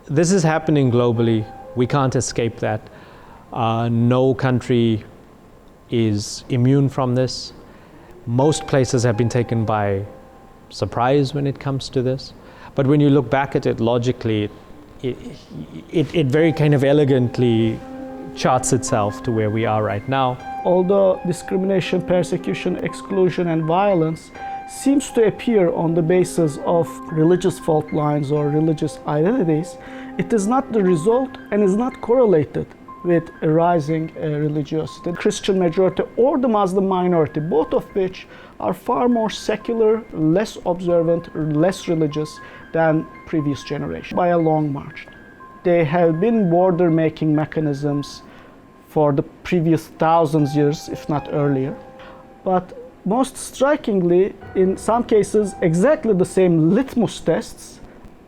This is happening globally. We can't escape that. No country is immune from this. Most places have been taken by surprise when it comes to this. But when you look back at it logically, it very kind of elegantly charts itself to where we are right now. Although discrimination, persecution, exclusion, and violence seems to appear on the basis of religious fault lines or religious identities, it is not the result and is not correlated with a rising religiosity. The Christian majority or the Muslim minority, both of which are far more secular, less observant, less religious than previous generations by a long margin. There have been border-making mechanisms for the previous thousands years, if not earlier. But most strikingly, in some cases, exactly the same litmus tests,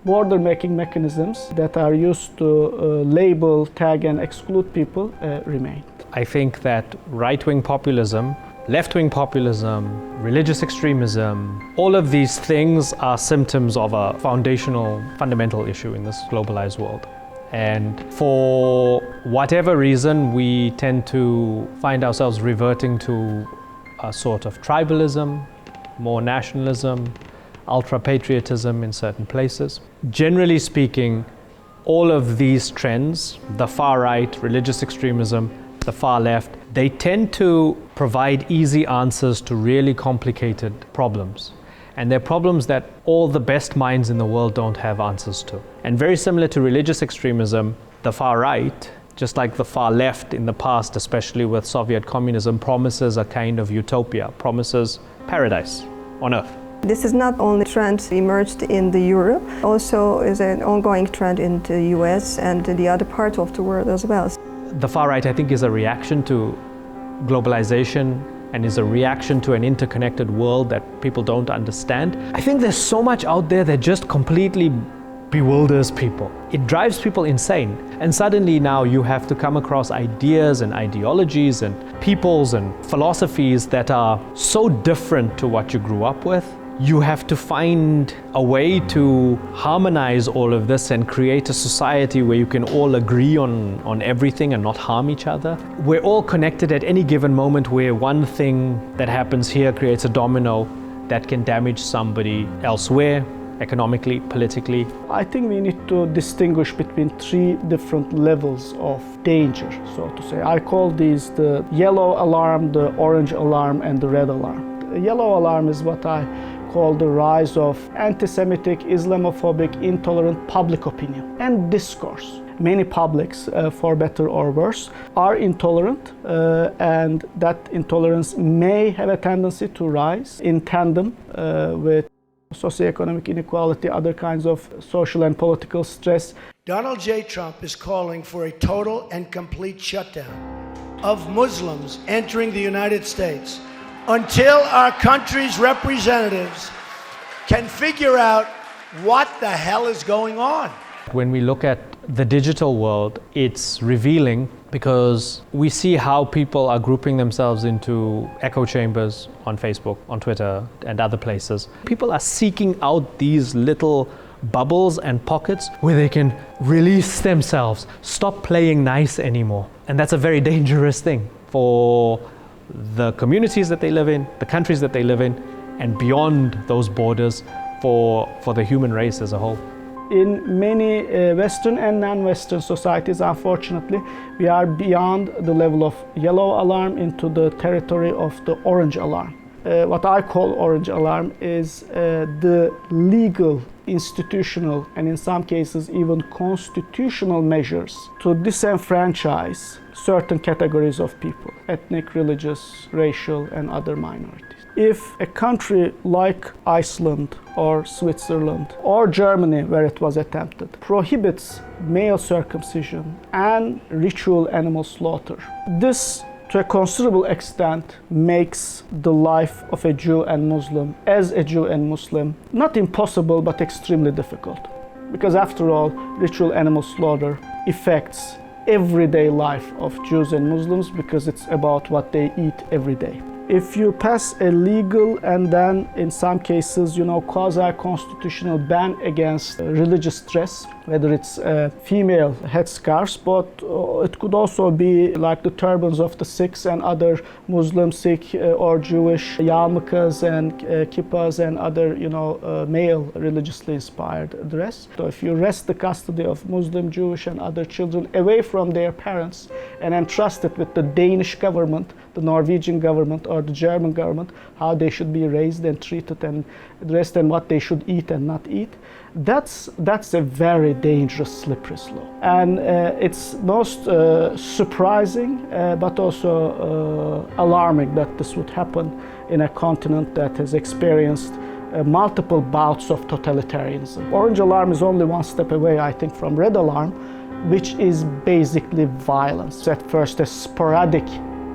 border-making mechanisms that are used to label, tag, and exclude people remain. I think that right-wing populism, left-wing populism, religious extremism, all of these things are symptoms of a foundational, fundamental issue in this globalized world. And for whatever reason, we tend to find ourselves reverting to a sort of tribalism, more nationalism, ultra-patriotism in certain places. Generally speaking, all of these trends, the far right, religious extremism, the far left, they tend to provide easy answers to really complicated problems. And they're problems that all the best minds in the world don't have answers to. And very similar to religious extremism, the far right, just like the far left in the past, especially with Soviet communism, promises a kind of utopia, promises paradise on earth. This is not only a trend emerged in the Europe, also is an ongoing trend in the US and the other parts of the world as well. The far right, I think, is a reaction to globalization and is a reaction to an interconnected world that people don't understand. I think there's so much out there that just completely bewilders people. It drives people insane. And suddenly now you have to come across ideas and ideologies and peoples and philosophies that are so different to what you grew up with. You have to find a way to harmonize all of this and create a society where you can all agree on everything and not harm each other. We're all connected at any given moment where one thing that happens here creates a domino that can damage somebody elsewhere, economically, politically. I think we need to distinguish between three different levels of danger, so to say. I call these the yellow alarm, the orange alarm, and the red alarm. The yellow alarm is what I call the rise of anti-Semitic, Islamophobic, intolerant public opinion and discourse. Many publics, for better or worse, are intolerant, and that intolerance may have a tendency to rise in tandem with socioeconomic inequality, other kinds of social and political stress. Donald J. Trump is calling for a total and complete shutdown of Muslims entering the United States until our country's representatives can figure out what the hell is going on. When we look at the digital world, it's revealing because we see how people are grouping themselves into echo chambers on Facebook, on Twitter, and other places. People are seeking out these little bubbles and pockets where they can release themselves, stop playing nice anymore. And that's a very dangerous thing for the communities that they live in, the countries that they live in, and beyond those borders for the human race as a whole. In many Western and non-Western societies, unfortunately, we are beyond the level of yellow alarm into the territory of the orange alarm. What I call orange alarm is the legal, institutional, and in some cases even constitutional measures to disenfranchise certain categories of people, ethnic, religious, racial, and other minorities. If a country like Iceland or Switzerland or Germany, where it was attempted, prohibits male circumcision and ritual animal slaughter, this to a considerable extent makes the life of a Jew and Muslim, as a Jew and Muslim, not impossible but extremely difficult. Because after all, ritual animal slaughter affects everyday life of Jews and Muslims because it's about what they eat every day. if you pass a legal and then in some cases, quasi-constitutional ban against religious dress, whether it's female headscarves, but it could also be like the turbans of the Sikhs and other Muslim, Sikh or Jewish yarmulkes and kippas and other, male religiously inspired dress. So if you wrest the custody of Muslim, Jewish and other children away from their parents and entrust it with the Danish government, the Norwegian government or the German government, how they should be raised and treated and dressed and what they should eat and not eat, that's a very dangerous slippery slope. And it's most surprising but also alarming that this would happen in a continent that has experienced multiple bouts of totalitarianism. Orange alarm is only one step away, I think, from red alarm, which is basically violence. At first, a sporadic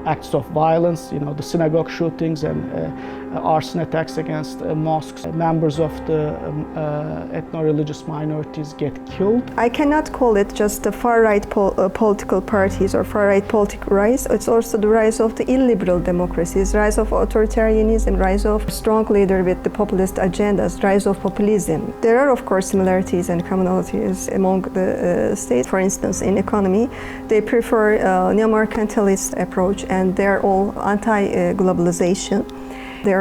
acts of violence, the synagogue shootings and arson attacks against mosques. Members of the ethno-religious minorities get killed. I cannot call it just the far-right political parties or far-right political rise. It's also the rise of the illiberal democracies, rise of authoritarianism, rise of strong leader with the populist agendas, rise of populism. There are, of course, similarities and commonalities among the states. For instance, in economy, they prefer neo-mercantilist approach, and they're all anti-globalization. They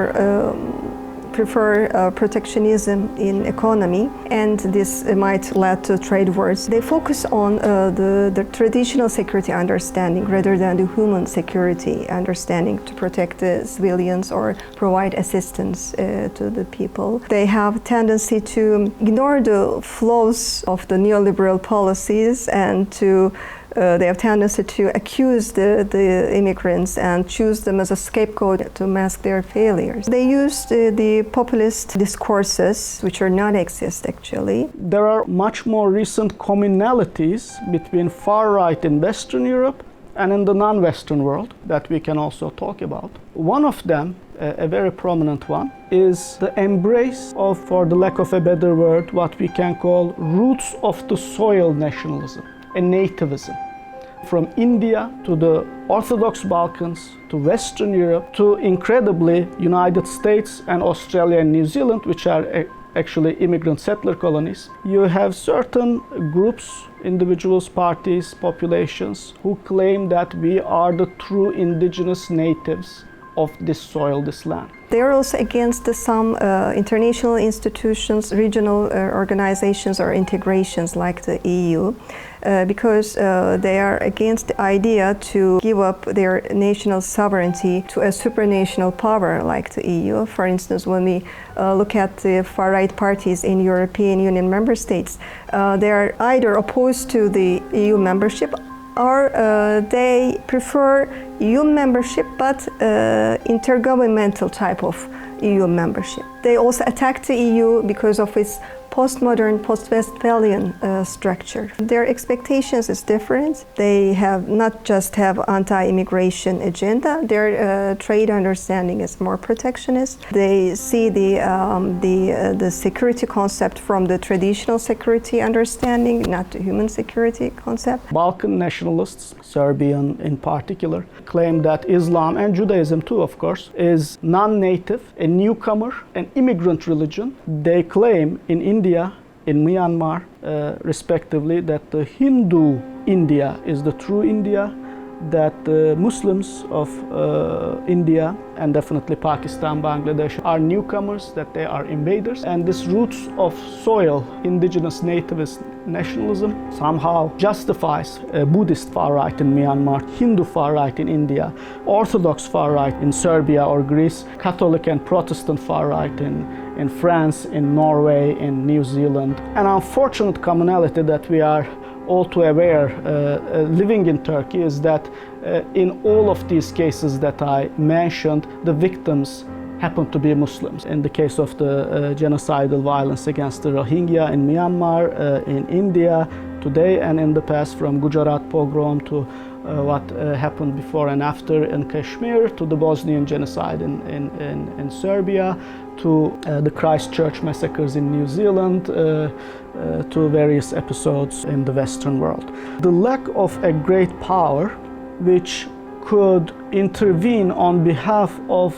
prefer protectionism in economy, and this might lead to trade wars. They focus on the traditional security understanding rather than the human security understanding to protect the civilians or provide assistance to the people. They have tendency to ignore the flaws of the neoliberal policies and to they have tendency to accuse the immigrants and choose them as a scapegoat to mask their failures. They use the populist discourses, which are non-exist actually. There are much more recent commonalities between far right in Western Europe and in the non-Western world that we can also talk about. One of them, a very prominent one, is the embrace of, for the lack of a better word, what we can call roots of the soil nationalism. And nativism. From India to the Orthodox Balkans to Western Europe to incredibly United States and Australia and New Zealand, which are actually immigrant settler colonies, you have certain groups, individuals, parties, populations who claim that we are the true indigenous natives of this soil, this land. They are also against some international institutions, regional organizations or integrations like the EU, because they are against the idea to give up their national sovereignty to a supranational power like the EU. For instance, when we look at the far-right parties in European Union member states, they are either opposed to the EU membership or they prefer EU membership but intergovernmental type of EU membership. They also attack the EU because of its postmodern, post-Westphalian structure. Their expectations is different. They have not just have anti-immigration agenda. Their trade understanding is more protectionist. They see the security concept from the traditional security understanding, not the human security concept. Balkan nationalists, Serbian in particular, claim that Islam and Judaism too, of course, is non-native, a newcomer, an immigrant religion. They claim in India, in Myanmar, respectively, that the Hindu India is the true India, that the Muslims of India and definitely Pakistan, Bangladesh are newcomers, that they are invaders. And this roots of soil, indigenous nativist nationalism somehow justifies Buddhist far right in Myanmar, Hindu far right in India, Orthodox far right in Serbia or Greece, Catholic and Protestant far right in France, in Norway, in New Zealand. An unfortunate commonality that we are all too aware living in Turkey is that in all of these cases that I mentioned, the victims happen to be Muslims. In the case of the genocidal violence against the Rohingya in Myanmar, in India today and in the past, from Gujarat pogrom to what happened before and after in Kashmir, to the Bosnian genocide in Serbia, to the Christchurch massacres in New Zealand, to various episodes in the Western world. The lack of a great power which could intervene on behalf of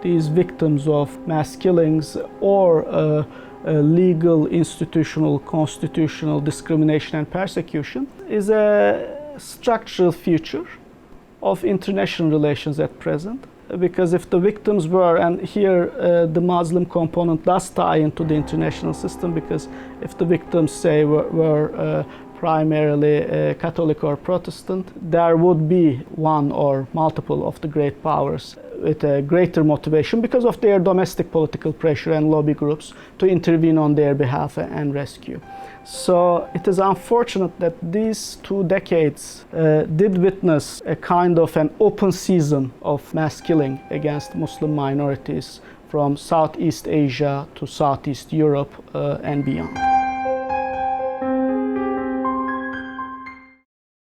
these victims of mass killings or legal, institutional, constitutional discrimination and persecution is a structural feature of international relations at present. Because if the victims were, and here the Muslim component does tie into the international system, because if the victims, say, were primarily Catholic or Protestant, there would be one or multiple of the great powers with a greater motivation because of their domestic political pressure and lobby groups to intervene on their behalf and rescue. So it is unfortunate that these 2 decades did witness a kind of an open season of mass killing against Muslim minorities from Southeast Asia to Southeast Europe and beyond.